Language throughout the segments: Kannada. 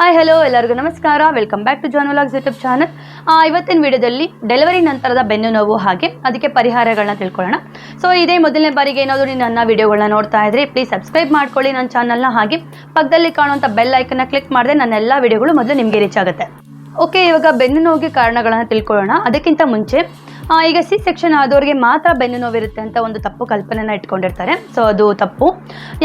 ಹಾಯ್ ಹಲೋ ಎಲ್ಲರಿಗೂ ನಮಸ್ಕಾರ. Welcome back to John vlogs YouTube channel. ಇವತ್ತಿನ ವಿಡಿಯೋದಲ್ಲಿ ಡೆಲಿವರಿ ನಂತರದ ಬೆನ್ನು ನೋವು ಹಾಗೆ ಅದಕ್ಕೆ ಪರಿಹಾರಗಳನ್ನ ತಿಳ್ಕೊಳ್ಳೋಣ. ಸೊ ಇದೇ ಮೊದಲನೇ ಬಾರಿಗೆ ಏನಾದರೂ ನೀವು ನನ್ನ ವಿಡಿಯೋಗಳನ್ನ ನೋಡ್ತಾ ಇದ್ರೆ ಪ್ಲೀಸ್ ಸಬ್ಸ್ಕ್ರೈಬ್ ಮಾಡ್ಕೊಳ್ಳಿ ನನ್ನ ಚಾನಲ್ನ. ಹಾಗೆ ಪಕ್ಕದಲ್ಲಿ ಕಾಣುವಂಥ ಬೆಲ್ ಐಕನ್ನ ಕ್ಲಿಕ್ ಮಾಡಿದ್ರೆ ನನ್ನ ಎಲ್ಲ ವಿಡಿಯೋಗಳು ಮೊದಲು ನಿಮಗೆ ರೀಚ್ ಆಗುತ್ತೆ. ಓಕೆ, ಇವಾಗ ಬೆನ್ನು ನೋವಿಗೆ ಕಾರಣಗಳನ್ನು ತಿಳ್ಕೊಳ್ಳೋಣ. ಅದಕ್ಕಿಂತ ಮುಂಚೆ ಈಗ ಸಿ ಸೆಕ್ಷನ್ ಆದವ್ರಿಗೆ ಮಾತ್ರ ಬೆನ್ನು ನೋವಿರುತ್ತೆ ಅಂತ ಒಂದು ತಪ್ಪು ಕಲ್ಪನೆನ ಇಟ್ಕೊಂಡಿರ್ತಾರೆ. ಸೊ ಅದು ತಪ್ಪು.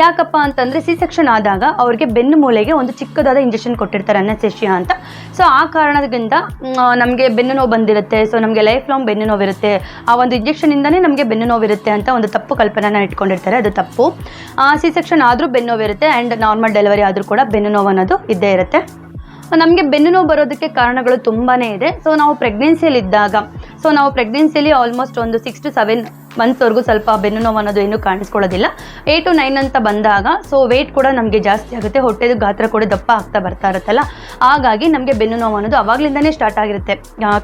ಯಾಕಪ್ಪ ಅಂತಂದರೆ ಸಿ ಸೆಕ್ಷನ್ ಆದಾಗ ಅವ್ರಿಗೆ ಬೆನ್ನು ಮೂಳೆಗೆ ಒಂದು ಚಿಕ್ಕದಾದ ಇಂಜೆಕ್ಷನ್ ಕೊಟ್ಟಿರ್ತಾರೆ, ಅನೆಸ್ಥೆಷಿಯಾ ಅಂತ. ಸೊ ಆ ಕಾರಣದಿಂದ ನಮಗೆ ಬೆನ್ನು ನೋವು ಬಂದಿರುತ್ತೆ. ಸೊ ನಮಗೆ ಲೈಫ್ ಲಾಂಗ್ ಬೆನ್ನು ನೋವಿರುತ್ತೆ, ಆ ಒಂದು ಇಂಜೆಕ್ಷನಿಂದನೇ ನಮಗೆ ಬೆನ್ನು ನೋವಿರುತ್ತೆ ಅಂತ ಒಂದು ತಪ್ಪು ಕಲ್ಪನೆನ ಇಟ್ಕೊಂಡಿರ್ತಾರೆ. ಅದು ತಪ್ಪು. ಸಿ ಸೆಕ್ಷನ್ ಆದರೂ ಬೆನ್ನು ನೋವಿರುತ್ತೆ ಆ್ಯಂಡ್ ನಾರ್ಮಲ್ ಡೆಲಿವರಿ ಆದರೂ ಕೂಡ ಬೆನ್ನು ನೋವು ಅನ್ನೋದು ಇದ್ದೇ ಇರುತ್ತೆ. ನಮಗೆ ಬೆನ್ನು ನೋವು ಬರೋದಕ್ಕೆ ಕಾರಣಗಳು ತುಂಬಾ ಇದೆ. ಸೊ ನಾವು ಪ್ರೆಗ್ನೆನ್ಸಿಯಲ್ಲಿದ್ದಾಗ, ನಾವು ಪ್ರೆಗ್ನೆನ್ಸಿಯಲ್ಲಿ ಆಲ್ಮೋಸ್ಟ್ ಒಂದು 6 to 7 ಮಂತ್ಸ್ವರೆಗೂ ಸ್ವಲ್ಪ ಬೆನ್ನು ನೋವು ಅನ್ನೋದು ಏನೂ ಕಾಣಿಸ್ಕೊಳ್ಳೋದಿಲ್ಲ. 8 to 9 ಅಂತ ಬಂದಾಗ ಸೊ ವೆಯ್ಟ್ ಕೂಡ ನಮಗೆ ಜಾಸ್ತಿ ಆಗುತ್ತೆ, ಹೊಟ್ಟೆದು ಗಾತ್ರ ಕೂಡ ದಪ್ಪ ಆಗ್ತಾ ಬರ್ತಾ ಇರುತ್ತಲ್ಲ, ಹಾಗಾಗಿ ನಮಗೆ ಬೆನ್ನು ನೋವು ಅನ್ನೋದು ಆವಾಗಲಿಂದನೇ ಸ್ಟಾರ್ಟ್ ಆಗಿರುತ್ತೆ,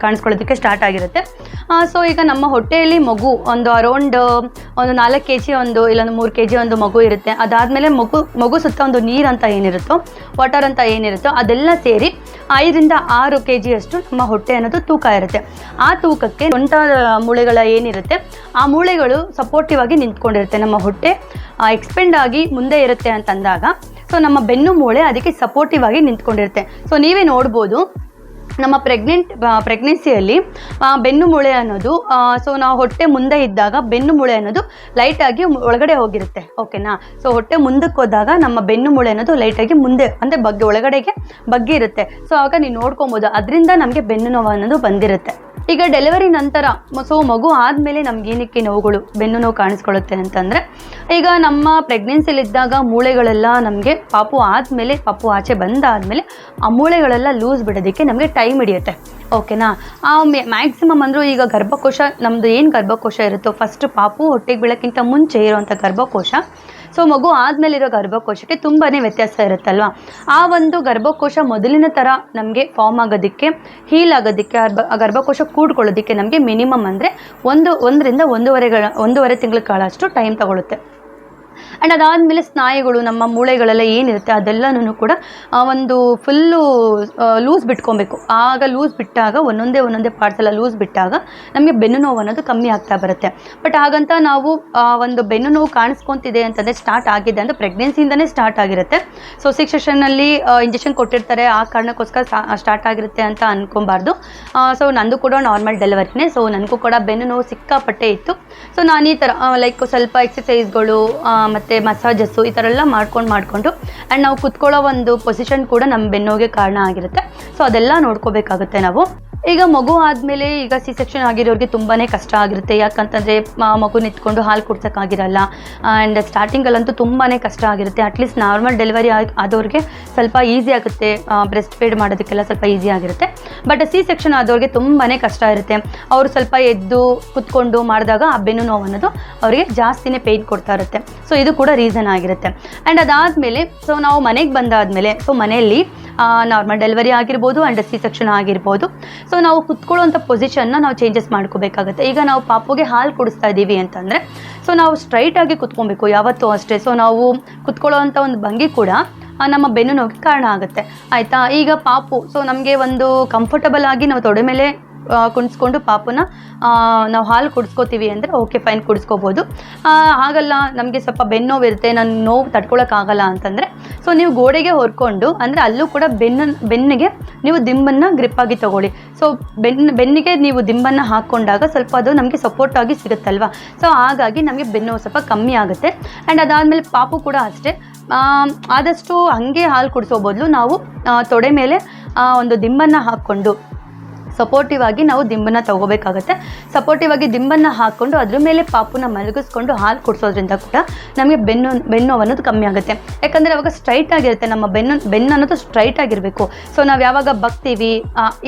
ಕಾಣಿಸ್ಕೊಳ್ಳೋದಕ್ಕೆ ಸ್ಟಾರ್ಟ್ ಆಗಿರುತ್ತೆ. ಸೊ ಈಗ ನಮ್ಮ ಹೊಟ್ಟೆಯಲ್ಲಿ ಮಗು ಒಂದು ಅರೌಂಡ್ ಒಂದು 4 kg ಇಲ್ಲೊಂದು 3 kg ಒಂದು ಮಗು ಇರುತ್ತೆ. ಅದಾದಮೇಲೆ ಮಗು ಸುತ್ತ ಒಂದು ನೀರು ಅಂತ ಏನಿರುತ್ತೋ, ವಾಟರ್ ಅಂತ ಏನಿರುತ್ತೋ ಅದೆಲ್ಲ ಸೇರಿ 5 ರಿಂದ 6 kg ಅಷ್ಟು ನಮ್ಮ ಹೊಟ್ಟೆ ಅನ್ನೋದು ತೂಕ ಇರುತ್ತೆ. ಆ ತೂಕಕ್ಕೆ ಸೊಂಟ ಮೂಳೆಗಳ ಏನಿರುತ್ತೆ ಆ ಮೂಳೆಗಳು ಸಪೋರ್ಟಿವ್ ಆಗಿ ನಿಂತ್ಕೊಂಡಿರುತ್ತೆ. ನಮ್ಮ ಹೊಟ್ಟೆ ಎಕ್ಸ್ಪೆಂಡ್ ಆಗಿ ಮುಂದೆ ಇರುತ್ತೆ ಅಂತಂದಾಗ ಸೊ ನಮ್ಮ ಬೆನ್ನು ಮೂಳೆ ಅದಕ್ಕೆ ಸಪೋರ್ಟಿವ್ ಆಗಿ ನಿಂತ್ಕೊಂಡಿರುತ್ತೆ. ಸೊ ನೀವೇ ನೋಡ್ಬೋದು, ನಮ್ಮ ಪ್ರೆಗ್ನೆನ್ಸಿಯಲ್ಲಿ ಬೆನ್ನು ಮೂಳೆ ಅನ್ನೋದು ಸೊ ನಾವು ಹೊಟ್ಟೆ ಮುಂದೆ ಇದ್ದಾಗ ಬೆನ್ನು ಮೂಳೆ ಅನ್ನೋದು ಲೈಟಾಗಿ ಒಳಗಡೆ ಹೋಗಿರುತ್ತೆ. ಓಕೆನಾ? ಸೊ ಹೊಟ್ಟೆ ಮುಂದಕ್ಕೆ ಹೋದಾಗ ನಮ್ಮ ಬೆನ್ನು ಮೂಳೆ ಅನ್ನೋದು ಲೈಟಾಗಿ ಮುಂದೆ ಅಂದರೆ ಒಳಗಡೆಗೆ ಬಗ್ಗಿ ಇರುತ್ತೆ. ಸೊ ಆಗ ನೀವು ನೋಡ್ಕೊಬೋದು, ಅದರಿಂದ ನಮಗೆ ಬೆನ್ನು ನೋವು ಅನ್ನೋದು ಬಂದಿರುತ್ತೆ. ಈಗ ಡೆಲಿವರಿ ನಂತರ ಸೊ ಮಗು ಆದಮೇಲೆ ನಮಗೇನಕ್ಕೆ ನೋವುಗಳು ಬೆನ್ನು ನೋವು ಕಾಣಿಸ್ಕೊಳ್ಳುತ್ತೆ ಅಂತಂದರೆ, ಈಗ ನಮ್ಮ ಪ್ರೆಗ್ನೆನ್ಸಿಲಿದ್ದಾಗ ಮೂಳೆಗಳೆಲ್ಲ ನಮಗೆ ಪಾಪು ಆಚೆ ಬಂದಾದಮೇಲೆ ಆ ಮೂಳೆಗಳೆಲ್ಲ ಲೂಸ್ ಬಿಡೋದಕ್ಕೆ ನಮಗೆ ಟೈಮ್ ಹಿಡಿಯುತ್ತೆ. ಓಕೆನಾ? ಮ್ಯಾಕ್ಸಿಮಮ್ ಅಂದರೂ ಈಗ ಗರ್ಭಕೋಶ, ನಮ್ಮದು ಏನು ಗರ್ಭಕೋಶ ಇರುತ್ತೋ ಫಸ್ಟ್ ಪಾಪು ಹೊಟ್ಟೆಗೆ ಬೀಳೋಕ್ಕಿಂತ ಮುಂಚೆ ಇರೋವಂಥ ಗರ್ಭಕೋಶ, ಸೊ ಮಗು ಆದಮೇಲೆ ಇರೋ ಗರ್ಭಕೋಶಕ್ಕೆ ತುಂಬಾ ವ್ಯತ್ಯಾಸ ಇರುತ್ತಲ್ವ. ಆ ಒಂದು ಗರ್ಭಕೋಶ ಮೊದಲಿನ ಥರ ನಮಗೆ ಫಾರ್ಮ್ ಆಗೋದಕ್ಕೆ, ಹೀಲ್ ಆಗೋದಕ್ಕೆ, ಆ ಗರ್ಭಕೋಶ ಕೂಡ್ಕೊಳ್ಳೋದಕ್ಕೆ ನಮಗೆ ಮಿನಿಮಮ್ ಅಂದರೆ 1 ರಿಂದ 1.5 ತಿಂಗಳ ಕಾಲ ಅಷ್ಟು ಟೈಮ್ ತಗೊಳುತ್ತೆ. ಆ್ಯಂಡ್ ಅದಾದಮೇಲೆ ಸ್ನಾಯುಗಳು, ನಮ್ಮ ಮೂಳೆಗಳೆಲ್ಲ ಏನಿರುತ್ತೆ ಅದೆಲ್ಲನೂ ಕೂಡ ಒಂದು ಫುಲ್ಲು ಲೂಸ್ ಬಿಟ್ಕೊಬೇಕು. ಆಗ ಲೂಸ್ ಬಿಟ್ಟಾಗ ಒಂದೊಂದೇ ಪಾರ್ಟ್ಸ್ ಎಲ್ಲ ಲೂಸ್ ಬಿಟ್ಟಾಗ ನಮಗೆ ಬೆನ್ನು ನೋವು ಅನ್ನೋದು ಕಮ್ಮಿ ಆಗ್ತಾ ಬರುತ್ತೆ. ಬಟ್ ಹಾಗಂತ ನಾವು ಒಂದು ಬೆನ್ನು ನೋವು ಕಾಣಿಸ್ಕೊತಿದೆ ಅಂತಂದರೆ ಸ್ಟಾರ್ಟ್ ಆಗಿದೆ ಅಂದರೆ ಪ್ರೆಗ್ನೆನ್ಸಿಯಿಂದನೇ ಸ್ಟಾರ್ಟ್ ಆಗಿರುತ್ತೆ. ಸೊ ಸಿ ಸೆಕ್ಷನಲ್ಲಿ ಇಂಜೆಕ್ಷನ್ ಕೊಟ್ಟಿರ್ತಾರೆ, ಆ ಕಾರಣಕ್ಕೋಸ್ಕರ ಸ್ಟಾರ್ಟ್ ಆಗಿರುತ್ತೆ ಅಂತ ಅಂದ್ಕೊಬಾರ್ದು. ಸೊ ನಂದು ಕೂಡ ನಾರ್ಮಲ್ ಡೆಲಿವರಿನೇ. ಸೊ ನನಗೂ ಕೂಡ ಬೆನ್ನು ನೋವು ಸಿಕ್ಕಾಪಟ್ಟೆ ಇತ್ತು. ಸೊ ನಾನು ಈ ಥರ ಲೈಕ್ ಸ್ವಲ್ಪ ಎಕ್ಸಸೈಸ್ಗಳು ಮತ್ತು ಮಸಾಜಸ್ಸು ಈ ಥರ ಎಲ್ಲ ಮಾಡಿಕೊಂಡು ಆ್ಯಂಡ್ ನಾವು ಕುತ್ಕೊಳ್ಳೋ ಒಂದು ಪೊಸಿಷನ್ ಕೂಡ ನಮ್ಮ ಬೆನ್ನೋಗೆ ಕಾರಣ ಆಗಿರುತ್ತೆ. ಸೊ ಅದೆಲ್ಲ ನೋಡ್ಕೋಬೇಕಾಗುತ್ತೆ ನಾವು. ಈಗ ಮಗು ಆದಮೇಲೆ ಈಗ ಸಿ ಸೆಕ್ಷನ್ ಆಗಿರೋರಿಗೆ ತುಂಬಾ ಕಷ್ಟ ಆಗಿರುತ್ತೆ. ಯಾಕಂತಂದರೆ ಮಗು ನಿಂತ್ಕೊಂಡು ಹಾಲು ಕುಡ್ಸೋಕ್ಕಾಗಿರಲ್ಲ ಆ್ಯಂಡ್ ಸ್ಟಾರ್ಟಿಂಗಲ್ಲಂತೂ ತುಂಬಾ ಕಷ್ಟ ಆಗಿರುತ್ತೆ. ಅಟ್ಲೀಸ್ಟ್ ನಾರ್ಮಲ್ ಡೆಲಿವರಿ ಆದವ್ರಿಗೆ ಸ್ವಲ್ಪ ಈಸಿ ಆಗುತ್ತೆ, ಬ್ರೆಸ್ಟ್ ಫೀಡ್ ಮಾಡೋದಕ್ಕೆಲ್ಲ ಸ್ವಲ್ಪ ಈಸಿ ಆಗಿರುತ್ತೆ. ಬಟ್ ಸಿ ಸೆಕ್ಷನ್ ಆದವ್ರಿಗೆ ತುಂಬಾ ಕಷ್ಟ ಇರುತ್ತೆ. ಅವರು ಸ್ವಲ್ಪ ಎದ್ದು ಕುತ್ಕೊಂಡು ಮಾಡಿದಾಗ ಆ ಬೆನ್ನು ನೋವು ಅನ್ನೋದು ಅವರಿಗೆ ಜಾಸ್ತಿನೇ ಪೇಯ್ನ್ ಕೊಡ್ತಾ ಇರುತ್ತೆ. ಸೊ ಇದು ಕೂಡ ರೀಸನ್ ಆಗಿರುತ್ತೆ. ಆ್ಯಂಡ್ ಅದಾದಮೇಲೆ ಸೊ ನಾವು ಮನೆಗೆ ಬಂದಾದಮೇಲೆ ಸೊ ಮನೆಯಲ್ಲಿ ನಾರ್ಮಲ್ ಡೆಲಿವರಿ ಆಗಿರ್ಬೋದು ಆ್ಯಂಡ್ ಸಿ ಸೆಕ್ಷನ್ ಆಗಿರ್ಬೋದು, ಸೊ ನಾವು ಕುತ್ಕೊಳ್ಳೋವಂಥ ಪೊಸಿಷನ್ನ ನಾವು ಚೇಂಜಸ್ ಮಾಡ್ಕೋಬೇಕಾಗುತ್ತೆ. ಈಗ ನಾವು ಪಾಪುಗೆ ಹಾಲು ಕುಡಿಸ್ತಾ ಇದ್ದೀವಿ ಅಂತಂದರೆ ಸೊ ನಾವು ಸ್ಟ್ರೈಟಾಗಿ ಕುತ್ಕೊಬೇಕು ಯಾವತ್ತೂ ಅಷ್ಟೇ. ಸೊ ನಾವು ಕುತ್ಕೊಳ್ಳೋವಂಥ ಒಂದು ಭಂಗಿ ಕೂಡ ನಮ್ಮ ಬೆನ್ನು ನೋವಿಗೆ ಕಾರಣ ಆಗುತ್ತೆ. ಆಯಿತಾ? ಈಗ ಪಾಪು ಸೊ ನಮಗೆ ಒಂದು ಕಂಫರ್ಟಬಲ್ ಆಗಿ ನಾವು ತೊಡೆ ಮೇಲೆ ಕುಣಿಸ್ಕೊಂಡು ಪಾಪುನ ನಾವು ಹಾಲು ಕುಡಿಸ್ಕೋತೀವಿ ಅಂದರೆ ಓಕೆ ಫೈನ್, ಕುಡಿಸ್ಕೋಬೋದು. ಹಾಗಲ್ಲ, ನಮಗೆ ಸ್ವಲ್ಪ ಬೆನ್ನು ನೋವು ಇರುತ್ತೆ, ನಾನು ನೋವು ತಡ್ಕೊಳಕ್ಕಾಗಲ್ಲ ಅಂತಂದರೆ ಸೊ ನೀವು ಗೋಡೆಗೆ ಹೊರ್ಕೊಂಡು, ಅಂದರೆ ಅಲ್ಲೂ ಕೂಡ ಬೆನ್ನಿಗೆ ನೀವು ದಿಂಬನ್ನು ಗ್ರಿಪ್ಪಾಗಿ ತೊಗೊಳ್ಳಿ. ಸೊ ಬೆನ್ನಿಗೆ ನೀವು ದಿಂಬನ್ನು ಹಾಕ್ಕೊಂಡಾಗ ಸ್ವಲ್ಪ ಅದು ನಮಗೆ ಸಪೋರ್ಟಾಗಿ ಸಿಗುತ್ತಲ್ವ. ಸೊ ಹಾಗಾಗಿ ನಮಗೆ ಬೆನ್ನು ಸ್ವಲ್ಪ ಕಮ್ಮಿ ಆಗುತ್ತೆ. ಆ್ಯಂಡ್ ಅದಾದಮೇಲೆ ಪಾಪು ಕೂಡ ಅಷ್ಟೇ, ಆದಷ್ಟು ಹಾಗೆ ಹಾಲು ಕುಡಿಸೋ ಬದಲು ನಾವು ತೊಡೆ ಮೇಲೆ ಒಂದು ದಿಂಬನ್ನು ಹಾಕ್ಕೊಂಡು ಸಪೋರ್ಟಿವ್ ಆಗಿ ನಾವು ದಿಂಬನ್ನು ತಗೋಬೇಕಾಗುತ್ತೆ. ಸಪೋರ್ಟಿವ್ ಆಗಿ ದಿಂಬನ್ನು ಹಾಕ್ಕೊಂಡು ಅದ್ರ ಮೇಲೆ ಪಾಪುನ ಮಲಗಿಸ್ಕೊಂಡು ಹಾಲು ಕುಡಿಸೋದ್ರಿಂದ ಕೂಡ ನಮಗೆ ಬೆನ್ನು ಅನ್ನೋದು ಕಮ್ಮಿ ಆಗುತ್ತೆ. ಯಾಕಂದರೆ ಅವಾಗ ಸ್ಟ್ರೈಟ್ ಆಗಿರುತ್ತೆ, ನಮ್ಮ ಬೆನ್ನು ಅನ್ನೋದು ಸ್ಟ್ರೈಟ್ ಆಗಿರಬೇಕು. ಸೊ ನಾವು ಯಾವಾಗ ಬಗ್ತೀವಿ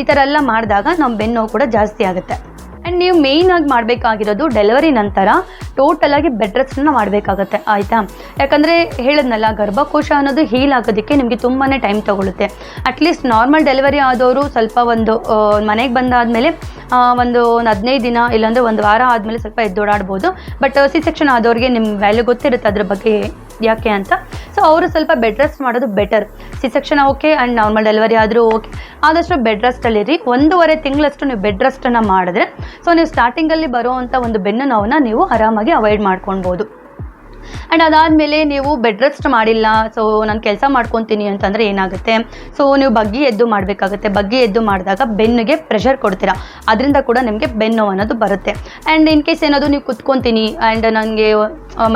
ಈ ಥರ ಎಲ್ಲ ಮಾಡಿದಾಗ ನಮ್ಮ ಬೆನ್ನು ಕೂಡ ಜಾಸ್ತಿ ಆಗುತ್ತೆ. ಆ್ಯಂಡ್ ನೀವು ಮೇಯ್ನಾಗಿ ಮಾಡಬೇಕಾಗಿರೋದು ಡೆಲಿವರಿ ನಂತರ ಟೋಟಲಾಗಿ ಬೆಡ್ ರೆಸ್ಟನ್ನು ಮಾಡಬೇಕಾಗತ್ತೆ. ಆಯಿತಾ? ಯಾಕಂದರೆ ಹೇಳಿದ್ನಲ್ಲ, ಗರ್ಭಕೋಶ ಅನ್ನೋದು ಹೀಲ್ ಆಗೋದಕ್ಕೆ ನಿಮಗೆ ತುಂಬಾ ಟೈಮ್ ತೊಗೊಳುತ್ತೆ. ಅಟ್ಲೀಸ್ಟ್ ನಾರ್ಮಲ್ ಡೆಲಿವರಿ ಆದವರು ಸ್ವಲ್ಪ ಒಂದು ಮನೆಗೆ ಬಂದಾದಮೇಲೆ ಒಂದು 15 ದಿನ ಇಲ್ಲಾಂದರೆ 1 ವಾರ ಆದಮೇಲೆ ಸ್ವಲ್ಪ ಎದ್ದೋಡಾಡ್ಬೋದು. ಬಟ್ ಸಿ ಸೆಕ್ಷನ್ ಆದವ್ರಿಗೆ ನಿಮ್ಮ ವ್ಯಾಲ್ಯೂ ಗೊತ್ತಿರುತ್ತೆ ಅದ್ರ ಬಗ್ಗೆ ಯಾಕೆ ಅಂತ. ಸೊ ಅವರು ಸ್ವಲ್ಪ ಬೆಡ್ ರೆಸ್ಟ್ ಮಾಡೋದು better. C section okay and normal delivery ಆದರೂ ಓಕೆ, ಆದಷ್ಟು ಬೆಡ್ ರೆಸ್ಟಲ್ಲಿರಿ. 1.5 ತಿಂಗಳಷ್ಟು ನೀವು ಬೆಡ್ ರೆಸ್ಟನ್ನು ಮಾಡಿದ್ರೆ ಸೊ ನೀವು ಸ್ಟಾರ್ಟಿಂಗಲ್ಲಿ ಬರೋವಂಥ ಒಂದು ಬೆನ್ನು ನೋವನ್ನ ನೀವು ಆರಾಮಾಗಿ ಅವಾಯ್ಡ್ ಮಾಡ್ಕೊಳ್ಬೋದು. ಆ್ಯಂಡ್ ಅದಾದಮೇಲೆ ನೀವು ಬೆಡ್ ರೆಸ್ಟ್ ಮಾಡಿಲ್ಲ, ಸೊ ನಾನು ಕೆಲಸ ಮಾಡ್ಕೊತೀನಿ ಅಂತಂದರೆ ಏನಾಗುತ್ತೆ, ಸೊ ನೀವು ಬಗ್ಗಿ ಎದ್ದು ಮಾಡಬೇಕಾಗುತ್ತೆ. ಬಗ್ಗಿ ಎದ್ದು ಮಾಡಿದಾಗ ಬೆನ್ನಿಗೆ ಪ್ರೆಷರ್ ಕೊಡ್ತೀರಾ, ಅದರಿಂದ ಕೂಡ ನಿಮಗೆ ಬೆನ್ನು ಅನ್ನೋದು ಬರುತ್ತೆ. ಆ್ಯಂಡ್ ಇನ್ ಕೇಸ್ ಏನಾದರೂ ನೀವು ಕುತ್ಕೊತೀನಿ ಆ್ಯಂಡ್ ನನಗೆ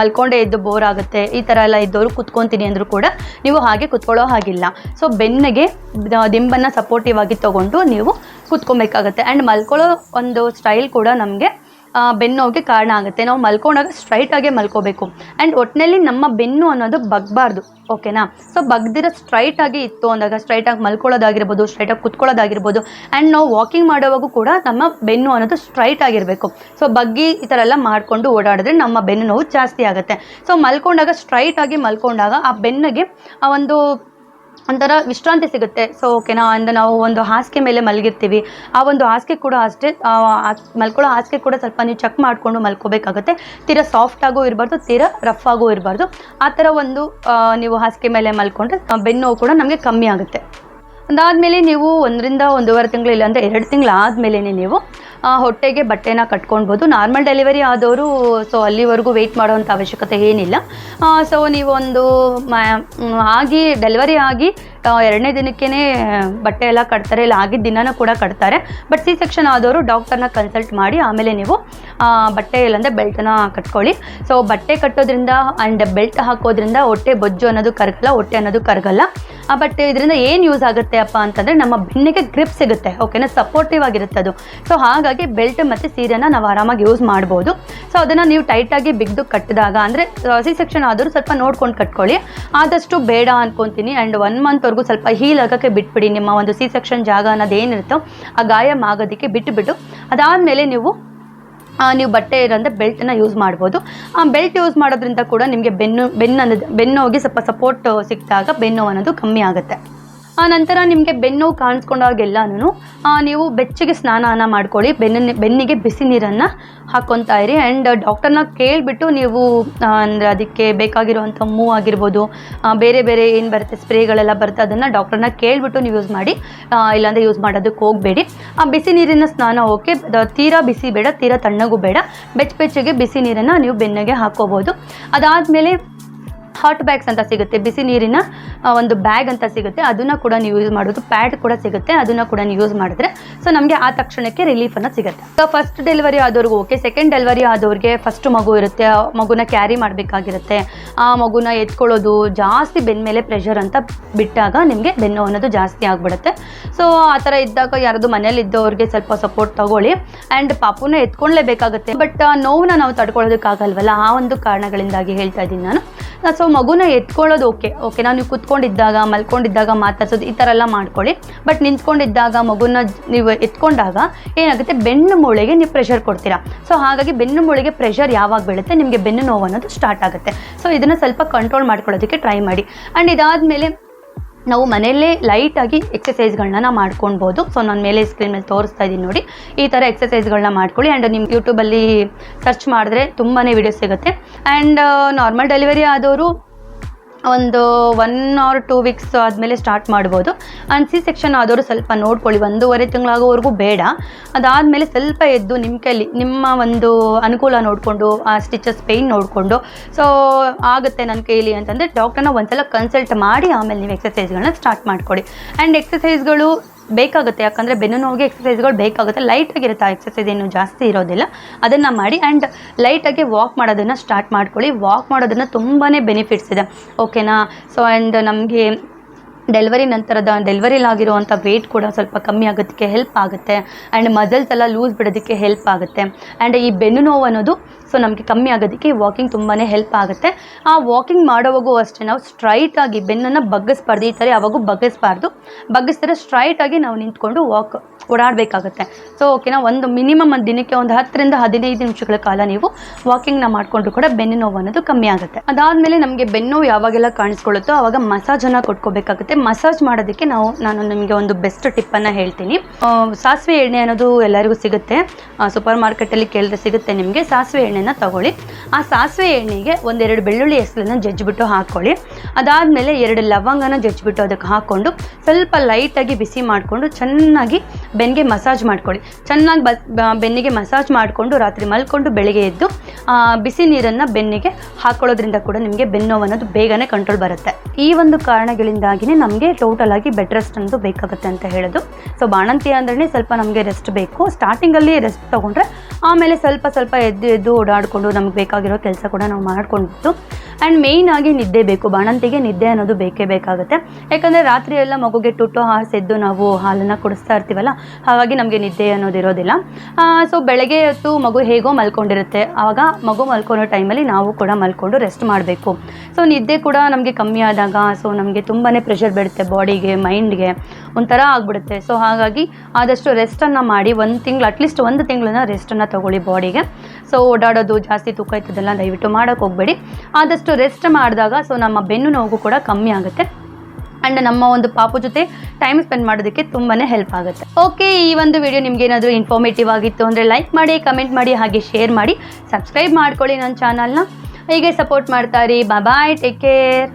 ಮಲ್ಕೊಂಡೇ ಎದ್ದು ಬೋರ್ ಆಗುತ್ತೆ, ಈ ಥರ ಎಲ್ಲ ಇದ್ದವರು ಕುತ್ಕೊತೀನಿ ಅಂದರೂ ಕೂಡ ನೀವು ಹಾಗೆ ಕುತ್ಕೊಳ್ಳೋ ಹಾಗಿಲ್ಲ. ಸೊ ಬೆನ್ನಿಗೆ ದಿಂಬನ್ನು ಸಪೋರ್ಟಿವ್ ಆಗಿ ತೊಗೊಂಡು ನೀವು ಕುತ್ಕೊಬೇಕಾಗತ್ತೆ. ಆ್ಯಂಡ್ ಮಲ್ಕೊಳ್ಳೋ ಒಂದು ಸ್ಟೈಲ್ ಕೂಡ ನಮಗೆ ಬೆನ್ನು ನೋವಿಗೆ ಕಾರಣ ಆಗುತ್ತೆ. ನಾವು ಮಲ್ಕೊಂಡಾಗ ಸ್ಟ್ರೈಟಾಗೆ ಮಲ್ಕೋಬೇಕು. ಆ್ಯಂಡ್ ಒಟ್ಟಿನಲ್ಲಿ ನಮ್ಮ ಬೆನ್ನು ಅನ್ನೋದು ಬಗ್ಬಾರ್ದು, ಓಕೆನಾ. ಸೊ ಬಗ್ದಿರೋ ಸ್ಟ್ರೈಟಾಗಿ ಇತ್ತು ಅಂದಾಗ ಸ್ಟ್ರೈಟಾಗಿ ಮಲ್ಕೊಳ್ಳೋದಾಗಿರ್ಬೋದು, ಸ್ಟ್ರೈಟಾಗಿ ಕುತ್ಕೊಳ್ಳೋದಾಗಿರ್ಬೋದು. ಆ್ಯಂಡ್ ನಾವು ವಾಕಿಂಗ್ ಮಾಡೋವಾಗೂ ಕೂಡ ನಮ್ಮ ಬೆನ್ನು ಅನ್ನೋದು ಸ್ಟ್ರೈಟ್ ಆಗಿರಬೇಕು. ಸೊ ಬಗ್ಗಿ ಈ ಥರ ಎಲ್ಲ ಮಾಡಿಕೊಂಡು ಓಡಾಡಿದ್ರೆ ನಮ್ಮ ಬೆನ್ನು ನೋವು ಜಾಸ್ತಿ ಆಗುತ್ತೆ. ಸೊ ಮಲ್ಕೊಂಡಾಗ ಸ್ಟ್ರೈಟಾಗಿ ಮಲ್ಕೊಂಡಾಗ ಆ ಬೆನ್ನಿಗೆ ಒಂಥರ ವಿಶ್ರಾಂತಿ ಸಿಗುತ್ತೆ. ಸೊ ಓಕೆನಾ. ಅಂದ ನಾವು ಒಂದು ಹಾಸಿಗೆ ಮೇಲೆ ಮಲಗಿರ್ತೀವಿ, ಆ ಒಂದು ಹಾಸಿಗೆ ಕೂಡ ಅಷ್ಟೇ, ಮಲ್ಕೊಳ್ಳೋ ಹಾಸಿಗೆ ಕೂಡ ಸ್ವಲ್ಪ ನೀವು ಚೆಕ್ ಮಾಡಿಕೊಂಡು ಮಲ್ಕೋಬೇಕಾಗುತ್ತೆ. ತೀರಾ ಸಾಫ್ಟಾಗೂ ಇರಬಾರ್ದು, ತೀರಾ ರಫ್ ಆಗೂ ಇರಬಾರ್ದು. ಆ ಥರ ಒಂದು ನೀವು ಹಾಸಿಗೆ ಮೇಲೆ ಮಲ್ಕೊಂಡ್ರೆ ಬೆನ್ನು ನೋವು ಕೂಡ ನಮಗೆ ಕಮ್ಮಿ ಆಗುತ್ತೆ. ಅದಾದಮೇಲೆ ನೀವು 1 ರಿಂದ 1.5 ತಿಂಗಳು ಇಲ್ಲ ಅಂದರೆ 2 ತಿಂಗಳು ಆದಮೇಲೆ ನೀವು ಹೊಟ್ಟೆಗೆ ಬಟ್ಟೆನ ಕಟ್ಕೊಳ್ಬೋದು. ನಾರ್ಮಲ್ ಡೆಲಿವರಿ ಆದವರು ಸೊ ಅಲ್ಲಿವರೆಗೂ ವೆಯ್ಟ್ ಮಾಡೋವಂಥ ಅವಶ್ಯಕತೆ ಏನಿಲ್ಲ. ಸೊ ನೀವೊಂದು ಆಗಿ ಡೆಲಿವರಿ ಆಗಿ 2ನೇ ದಿನಕ್ಕೇ ಬಟ್ಟೆ ಎಲ್ಲ ಕಟ್ತಾರೆ, ಇಲ್ಲ ಆಗಿದ್ದ ದಿನನೂ ಕೂಡ ಕಟ್ತಾರೆ. ಬಟ್ ಸಿ ಸೆಕ್ಷನ್ ಆದವರು ಡಾಕ್ಟರ್ನ ಕನ್ಸಲ್ಟ್ ಮಾಡಿ ಆಮೇಲೆ ನೀವು ಬಟ್ಟೆ ಇಲ್ಲಂದರೆ ಬೆಲ್ಟನ್ನ ಕಟ್ಕೊಳ್ಳಿ. ಸೊ ಬಟ್ಟೆ ಕಟ್ಟೋದ್ರಿಂದ ಆ್ಯಂಡ್ ಬೆಲ್ಟ್ ಹಾಕೋದ್ರಿಂದ ಹೊಟ್ಟೆ ಬೊಜ್ಜು ಅನ್ನೋದು ಕರಗಲ್ಲ, ಹೊಟ್ಟೆ ಅನ್ನೋದು ಕರಗಲ್ಲ. ಬಟ್ ಇದರಿಂದ ಏನು ಯೂಸ್ ಆಗುತ್ತೆ ಅಪ್ಪ ಅಂತಂದರೆ ನಮ್ಮ ಬೆನ್ನಿಗೆ ಗ್ರಿಪ್ ಸಿಗುತ್ತೆ, ಓಕೆನಾ, ಸಪೋರ್ಟಿವ್ ಆಗಿರುತ್ತೆ ಅದು. ಸೊ ಹಾಗಾಗಿ ಬೆಲ್ಟ್ ಮತ್ತು ಸೀರೆನ ನಾವು ಆರಾಮಾಗಿ ಯೂಸ್ ಮಾಡ್ಬೋದು. ಸೊ ಅದನ್ನು ನೀವು ಟೈಟಾಗಿ ಬಿಗಿದು ಕಟ್ಟಿದಾಗ ಅಂದರೆ ಸಿ ಸೆಕ್ಷನ್ ಆದರೂ ಸ್ವಲ್ಪ ನೋಡ್ಕೊಂಡು ಕಟ್ಕೊಳ್ಳಿ, ಆದಷ್ಟು ಬೇಡ ಅನ್ಕೊತೀನಿ. ಆ್ಯಂಡ್ 1 ಮಂತ್ವರೆಗೂ ಸ್ವಲ್ಪ ಹೀಲ್ ಆಗೋಕ್ಕೆ ಬಿಟ್ಬಿಡಿ. ನಿಮ್ಮ ಒಂದು ಸಿ ಸೆಕ್ಷನ್ ಜಾಗ ಅನ್ನೋದು ಏನಿರುತ್ತೋ ಆ ಗಾಯ ಆಗೋದಕ್ಕೆ ಬಿಟ್ಟುಬಿಟ್ಟು ಅದಾದಮೇಲೆ ನೀವು ಬಟ್ಟೆ ಇರೋಂದ್ರೆ ಬೆಲ್ಟನ್ನು ಯೂಸ್ ಮಾಡ್ಬೋದು. ಆ ಬೆಲ್ಟ್ ಯೂಸ್ ಮಾಡೋದ್ರಿಂದ ಕೂಡ ನಿಮಗೆ ಬೆನ್ನು ಹೋಗಿ ಸ್ವಲ್ಪ ಸಪೋರ್ಟ್ ಸಿಕ್ಕಿದಾಗ ಬೆನ್ನು ಅನ್ನೋದು ಕಮ್ಮಿ ಆಗುತ್ತೆ. ಆ ನಂತರ ನಿಮಗೆ ಬೆನ್ನು ಕಾಣಿಸ್ಕೊಂಡಾಗೆಲ್ಲನೂ ನೀವು ಬೆಚ್ಚಗೆ ಸ್ನಾನ ಮಾಡ್ಕೊಳ್ಳಿ. ಬೆನ್ನಿಗೆ ಬಿಸಿ ನೀರನ್ನು ಹಾಕ್ಕೊತಾ ಇರಿ. ಆ್ಯಂಡ್ ಡಾಕ್ಟರ್ನ ಕೇಳಿಬಿಟ್ಟು ನೀವು ಅಂದರೆ ಅದಕ್ಕೆ ಬೇಕಾಗಿರುವಂಥ ಮೂವ್ ಆಗಿರ್ಬೋದು, ಬೇರೆ ಬೇರೆ ಏನು ಬರುತ್ತೆ ಸ್ಪ್ರೇಗಳೆಲ್ಲ ಬರುತ್ತೆ, ಅದನ್ನು ಡಾಕ್ಟರ್ನ ಕೇಳಿಬಿಟ್ಟು ನೀವು ಯೂಸ್ ಮಾಡಿ, ಇಲ್ಲಾಂದರೆ ಯೂಸ್ ಮಾಡೋದಕ್ಕೆ ಹೋಗಬೇಡಿ. ಆ ಬಿಸಿ ನೀರಿನ ಸ್ನಾನ ಓಕೆ, ತೀರಾ ಬಿಸಿ ಬೇಡ, ತೀರಾ ತಣ್ಣಗೂ ಬೇಡ, ಬೆಚ್ಚಗೆ ಬಿಸಿ ನೀರನ್ನು ನೀವು ಬೆನ್ನಿಗೆ ಹಾಕ್ಕೋಬೋದು. ಅದಾದಮೇಲೆ ಹಾಟ್ ಬ್ಯಾಗ್ಸ್ ಅಂತ ಸಿಗುತ್ತೆ, ಬಿಸಿ ನೀರಿನ ಒಂದು ಬ್ಯಾಗ್ ಅಂತ ಸಿಗುತ್ತೆ, ಅದನ್ನು ಕೂಡ ನೀವು ಯೂಸ್ ಮಾಡೋದು. ಪ್ಯಾಡ್ ಕೂಡ ಸಿಗುತ್ತೆ, ಅದನ್ನು ಕೂಡ ನೀವು ಯೂಸ್ ಮಾಡಿದ್ರೆ ಸೊ ನಮಗೆ ಆ ತಕ್ಷಣಕ್ಕೆ ರಿಲೀಫನ್ನು ಸಿಗುತ್ತೆ. ಸೊ ಫಸ್ಟ್ ಡೆಲಿವರಿ ಆದವ್ರಿಗೂ ಓಕೆ, ಸೆಕೆಂಡ್ ಡೆಲಿವರಿ ಆದವ್ರಿಗೆ ಫಸ್ಟ್ ಮಗು ಇರುತ್ತೆ, ಮಗುನ ಕ್ಯಾರಿ ಮಾಡಬೇಕಾಗಿರುತ್ತೆ. ಆ ಮಗುನ ಎತ್ಕೊಳ್ಳೋದು ಜಾಸ್ತಿ ಬೆನ್ನ ಮೇಲೆ ಪ್ರೆಷರ್ ಅಂತ ಬಿಟ್ಟಾಗ ನಿಮಗೆ ಬೆನ್ನು ಅನ್ನೋದು ಜಾಸ್ತಿ ಆಗಿಬಿಡುತ್ತೆ. ಸೊ ಆ ಥರ ಇದ್ದಾಗ ಯಾರಾದರೂ ಮನೇಲಿ ಇದ್ದವ್ರಿಗೆ ಸ್ವಲ್ಪ ಸಪೋರ್ಟ್ ತಗೊಳ್ಳಿ. ಆ್ಯಂಡ್ ಪಾಪುನ ಎತ್ಕೊಳ್ಳೇಬೇಕಾಗುತ್ತೆ, ಬಟ್ ನೋವನ್ನ ನಾವು ತಡ್ಕೊಳ್ಳೋದಕ್ಕಾಗಲ್ವಲ್ಲ, ಆ ಒಂದು ಕಾರಣಗಳಿಂದಾಗಿ ಹೇಳ್ತಾ ಇದ್ದೀನಿ ನಾನು. ಸೊ ಮಗುನ ಎತ್ಕೊಳ್ಳೋದು ಓಕೆ ನಾವು ನೀವು ಕುತ್ಕೊಂಡಿದ್ದಾಗ ಮಲ್ಕೊಂಡಿದ್ದಾಗ ಮಾತಾಡ್ಸೋದು ಈ ಥರ ಎಲ್ಲ ಮಾಡ್ಕೊಳ್ಳಿ. ಬಟ್ ನಿಂತ್ಕೊಂಡಿದ್ದಾಗ ಮಗುನ ನೀವು ಎತ್ಕೊಂಡಾಗ ಏನಾಗುತ್ತೆ, ಬೆನ್ನು ಮೂಳೆಗೆ ನೀವು ಪ್ರೆಷರ್ ಕೊಡ್ತೀರಾ. ಸೊ ಹಾಗಾಗಿ ಬೆನ್ನು ಮೂಳೆಗೆ ಪ್ರೆಷರ್ ಯಾವಾಗ ಬೀಳುತ್ತೆ ನಿಮಗೆ ಬೆನ್ನು ನೋವು ಅನ್ನೋದು ಸ್ಟಾರ್ಟ್ ಆಗುತ್ತೆ. ಸೊ ಇದನ್ನು ಸ್ವಲ್ಪ ಕಂಟ್ರೋಲ್ ಮಾಡ್ಕೊಳ್ಳೋದಕ್ಕೆ ಟ್ರೈ ಮಾಡಿ. ಆ್ಯಂಡ್ ಇದಾದಮೇಲೆ ನಾವು ಮನೆಯಲ್ಲೇ ಲೈಟಾಗಿ ಎಕ್ಸಸೈಸ್ಗಳನ್ನ ಮಾಡ್ಕೊಳ್ಬೋದು. ಸೊ ನಾನು ಮೇಲೆ ಸ್ಕ್ರೀನ್ ಮೇಲೆ ತೋರಿಸ್ತಾ ಇದ್ದೀನಿ ನೋಡಿ, ಈ ಥರ ಎಕ್ಸಸೈಸ್ಗಳನ್ನ ಮಾಡ್ಕೊಳ್ಳಿ. ಆ್ಯಂಡ್ ನಿಮ್ಮ ಯೂಟ್ಯೂಬಲ್ಲಿ ಸರ್ಚ್ ಮಾಡಿದ್ರೆ ತುಂಬಾ ವಿಡಿಯೋಸ್ ಸಿಗುತ್ತೆ. ಆ್ಯಂಡ್ ನಾರ್ಮಲ್ ಡೆಲಿವರಿ ಆದವರು ಒಂದು 1 or 2 ವೀಕ್ಸ್ ಆದಮೇಲೆ ಸ್ಟಾರ್ಟ್ ಮಾಡ್ಬೋದು. ಆ್ಯಂಡ್ ಸಿ ಸೆಕ್ಷನ್ ಆದವರು ಸ್ವಲ್ಪ ನೋಡ್ಕೊಳ್ಳಿ, 1.5 ತಿಂಗಳಾಗೋವರೆಗೂ ಬೇಡ. ಅದಾದಮೇಲೆ ಸ್ವಲ್ಪ ಎದ್ದು ನಿಮ್ಮ ಕೈಲಿ ನಿಮ್ಮ ಒಂದು ಅನುಕೂಲ ನೋಡಿಕೊಂಡು ಆ ಸ್ಟಿಚಸ್ ಪೇಯ್ನ್ ನೋಡಿಕೊಂಡು ಸೊ ಆಗುತ್ತೆ ನನ್ನ ಕೈಲಿ ಅಂತಂದರೆ ಡಾಕ್ಟರ್ನ ಒಂದ್ಸಲ ಕನ್ಸಲ್ಟ್ ಮಾಡಿ ಆಮೇಲೆ ನೀವು ಎಕ್ಸಸೈಸ್ಗಳನ್ನ ಸ್ಟಾರ್ಟ್ ಮಾಡ್ಕೊಳ್ಳಿ. ಆ್ಯಂಡ್ ಎಕ್ಸಸೈಸ್ಗಳು ಬೇಕಾಗುತ್ತೆ, ಯಾಕಂದರೆ ಬೆನ್ನು ನೋವಿಗೆ ಎಕ್ಸಸೈಸ್ಗಳು ಬೇಕಾಗುತ್ತೆ. ಲೈಟಾಗಿರುತ್ತೆ, ಆ ಎಕ್ಸಸೈಸ್ ಏನು ಜಾಸ್ತಿ ಇರೋದಿಲ್ಲ, ಅದನ್ನು ಮಾಡಿ. ಆ್ಯಂಡ್ ಲೈಟಾಗಿ ವಾಕ್ ಮಾಡೋದನ್ನು ಸ್ಟಾರ್ಟ್ ಮಾಡ್ಕೊಳ್ಳಿ. ವಾಕ್ ಮಾಡೋದನ್ನು ತುಂಬಾ ಬೆನಿಫಿಟ್ಸ್ ಇದೆ, ಓಕೆನಾ. ಸೊ ಆ್ಯಂಡ್ ನಮಗೆ ಡೆಲಿವರಿಲಾಗಿರುವಂಥ ವೆಯ್ಟ್ ಕೂಡ ಸ್ವಲ್ಪ ಕಮ್ಮಿ ಆಗೋದಕ್ಕೆ ಹೆಲ್ಪ್ ಆಗುತ್ತೆ. ಆ್ಯಂಡ್ ಮಸಲ್ಸ್ ಎಲ್ಲ ಲೂಸ್ ಬಿಡೋದಕ್ಕೆ ಹೆಲ್ಪ್ ಆಗುತ್ತೆ. ಆ್ಯಂಡ್ ಈ ಬೆನ್ನು ನೋವು ಅನ್ನೋದು ಸೊ ನಮಗೆ ಕಮ್ಮಿ ಆಗೋದಕ್ಕೆ ವಾಕಿಂಗ್ ತುಂಬಾ ಹೆಲ್ಪ್ ಆಗುತ್ತೆ. ಆ ವಾಕಿಂಗ್ ಮಾಡೋವಾಗೂ ಅಷ್ಟೇ ನಾವು ಸ್ಟ್ರೈಟಾಗಿ ಬೆನ್ನನ್ನು ಬಗ್ಗಿಸ್ಬಾರ್ದು, ಈ ಥರ ಯಾವಾಗೂ ಬಗ್ಗಿಸ್ತಾರೆ ಸ್ಟ್ರೈಟಾಗಿ ನಾವು ನಿಂತ್ಕೊಂಡು ಓಡಾಡಬೇಕಾಗುತ್ತೆ. ಸೊ ಓಕೆನಾ, ಒಂದು ಮಿನಿಮಮ್ ದಿನಕ್ಕೆ ಒಂದು 10 ರಿಂದ 15 ನಿಮಿಷಗಳ ಕಾಲ ನೀವು ವಾಕಿಂಗ್ನ ಮಾಡಿಕೊಂಡ್ರು ಕೂಡ ಬೆನ್ನು ನೋವು ಅನ್ನೋದು ಕಮ್ಮಿ ಆಗುತ್ತೆ. ಅದಾದಮೇಲೆ ನಮಗೆ ಬೆನ್ನು ನೋವು ಯಾವಾಗೆಲ್ಲ ಕಾಣಿಸ್ಕೊಳ್ಳುತ್ತೋ ಆವಾಗ ಮಸಾಜನ್ನು ಕೊಟ್ಕೋಬೇಕಾಗುತ್ತೆ. ಮಸಾಜ್ ಮಾಡೋದಕ್ಕೆ ನಾನು ನಿಮಗೆ ಒಂದು ಬೆಸ್ಟ್ ಟಿಪ್ಪನ್ನು ಹೇಳ್ತೀನಿ. ಸಾಸಿವೆ ಎಣ್ಣೆ ಅನ್ನೋದು ಎಲ್ಲರಿಗೂ ಸಿಗುತ್ತೆ, ಸೂಪರ್ ಮಾರ್ಕೆಟಲ್ಲಿ ಕೇಳಿದ್ರೆ ಸಿಗುತ್ತೆ ನಿಮಗೆ. ಸಾಸಿವೆ ಎಣ್ಣೆನ ತಗೊಳ್ಳಿ. ಆ ಸಾಸಿವೆ ಎಣ್ಣೆಗೆ ಒಂದೆರಡು ಬೆಳ್ಳುಳ್ಳಿ ಹೆಸರನ್ನು ಜಜ್ಜಿಬಿಟ್ಟು ಹಾಕ್ಕೊಳ್ಳಿ. ಅದಾದಮೇಲೆ 2 ಲವಂಗನ ಜಜ್ಜಿಬಿಟ್ಟು ಅದಕ್ಕೆ ಹಾಕ್ಕೊಂಡು ಸ್ವಲ್ಪ ಲೈಟಾಗಿ ಬಿಸಿ ಮಾಡಿಕೊಂಡು ಚೆನ್ನಾಗಿ ಬೆನ್ನಿಗೆ ಮಸಾಜ್ ಮಾಡ್ಕೊಳ್ಳಿ. ಚೆನ್ನಾಗಿ ಬೆನ್ನಿಗೆ ಮಸಾಜ್ ಮಾಡಿಕೊಂಡು ರಾತ್ರಿ ಮಲ್ಕೊಂಡು ಬೆಳಿಗ್ಗೆ ಎದ್ದು ಬಿಸಿ ನೀರನ್ನು ಬೆನ್ನಿಗೆ ಹಾಕೊಳ್ಳೋದ್ರಿಂದ ಕೂಡ ನಿಮಗೆ ಬೆನ್ನು ನೋವು ಅನ್ನೋದು ಬೇಗನೆ ಕಂಟ್ರೋಲ್ ಬರುತ್ತೆ. ಈ ಒಂದು ಕಾರಣಗಳಿಂದಾಗಿಯೇ ನಮಗೆ ಟೋಟಲ್ ಆಗಿ ಬೆಡ್ ರೆಸ್ಟ್ ಅನ್ನೋದು ಬೇಕಾಗುತ್ತೆ ಅಂತ ಹೇಳೋದು. ಸೊ ಬಾಣಂತಿ ಅಂದ್ರೆ ಸ್ವಲ್ಪ ನಮಗೆ ರೆಸ್ಟ್ ಬೇಕು. ಸ್ಟಾರ್ಟಿಂಗಲ್ಲಿ ರೆಸ್ಟ್ ತೊಗೊಂಡ್ರೆ ಆಮೇಲೆ ಸ್ವಲ್ಪ ಎದ್ದು ಓಡಾಡಿಕೊಂಡು ನಮ್ಗೆ ಬೇಕಾಗಿರೋ ಕೆಲಸ ಕೂಡ ನಾವು ಮಾಡ್ಕೊಂಡ್ಬಿಟ್ಟು. ಆ್ಯಂಡ್ ಮೇಯ್ನ್ ಆಗಿ ನಿದ್ದೆ ಬೇಕು. ಬಾಣಂತಿಗೆ ನಿದ್ದೆ ಅನ್ನೋದು ಬೇಕೇ ಬೇಕಾಗುತ್ತೆ. ಯಾಕಂದರೆ ರಾತ್ರಿ ಎಲ್ಲ ಮಗುಗೆ ಟುಟ್ಟು ಹಾರಿಸಿದ್ದು ನಾವು ಹಾಲನ್ನು ಕುಡಿಸ್ತಾ ಇರ್ತೀವಲ್ಲ, ಹಾಗಾಗಿ ನಮಗೆ ನಿದ್ದೆ ಅನ್ನೋದು ಇರೋದಿಲ್ಲ. ಸೊ ಬೆಳಗ್ಗೆ ಹೊತ್ತು ಮಗು ಹೇಗೋ ಮಲ್ಕೊಂಡಿರುತ್ತೆ, ಆವಾಗ ಮಗು ಮಲ್ಕೊಳ್ಳೋ ಟೈಮಲ್ಲಿ ನಾವು ಕೂಡ ಮಲ್ಕೊಂಡು ರೆಸ್ಟ್ ಮಾಡಬೇಕು. ಸೊ ನಿದ್ದೆ ಕೂಡ ನಮಗೆ ಕಮ್ಮಿ ಆದಾಗ ಸೊ ನಮಗೆ ತುಂಬಾ ಪ್ರೆಷರ್ ಬೀಳುತ್ತೆ ಬಾಡಿಗೆ, ಮೈಂಡ್ಗೆ ಒಂಥರ ಆಗಿಬಿಡುತ್ತೆ. ಸೊ ಹಾಗಾಗಿ ಆದಷ್ಟು ರೆಸ್ಟನ್ನು ಮಾಡಿ ಅಟ್ಲೀಸ್ಟ್ ಒಂದು ತಿಂಗಳನ್ನ ರೆಸ್ಟನ್ನು ತೊಗೊಳ್ಳಿ ಬಾಡಿಗೆ. ಸೊ ಓಡಾಡೋದು ಜಾಸ್ತಿ ತೂಕ ಇರ್ತದೆಲ್ಲ ದಯವಿಟ್ಟು ಮಾಡೋಕ್ಕೆ ಹೋಗಬೇಡಿ. ಆದಷ್ಟು ರೆಸ್ಟ್ ಮಾಡಿದಾಗ ಸೊ ನಮ್ಮ ಬೆನ್ನು ನೋವು ಕೂಡ ಕಮ್ಮಿ ಆಗುತ್ತೆ. ಆ್ಯಂಡ್ ನಮ್ಮ ಒಂದು ಪಾಪು ಜೊತೆ ಟೈಮ್ ಸ್ಪೆಂಡ್ ಮಾಡೋದಕ್ಕೆ ತುಂಬಾ ಹೆಲ್ಪ್ ಆಗುತ್ತೆ. ಓಕೆ, ಈ ಒಂದು ವಿಡಿಯೋ ನಿಮ್ಗೆ ಏನಾದರೂ ಇನ್ಫಾರ್ಮೇಟಿವ್ ಆಗಿತ್ತು ಅಂದರೆ ಲೈಕ್ ಮಾಡಿ, ಕಮೆಂಟ್ ಮಾಡಿ, ಹಾಗೆ ಶೇರ್ ಮಾಡಿ, ಸಬ್ಸ್ಕ್ರೈಬ್ ಮಾಡ್ಕೊಳ್ಳಿ ನನ್ನ ಚಾನಲ್ನ. ಹೀಗೆ ಸಪೋರ್ಟ್ ಮಾಡ್ತಾ ಇರಿ. ಬಾಯ್, ಟೇಕ್ ಕೇರ್.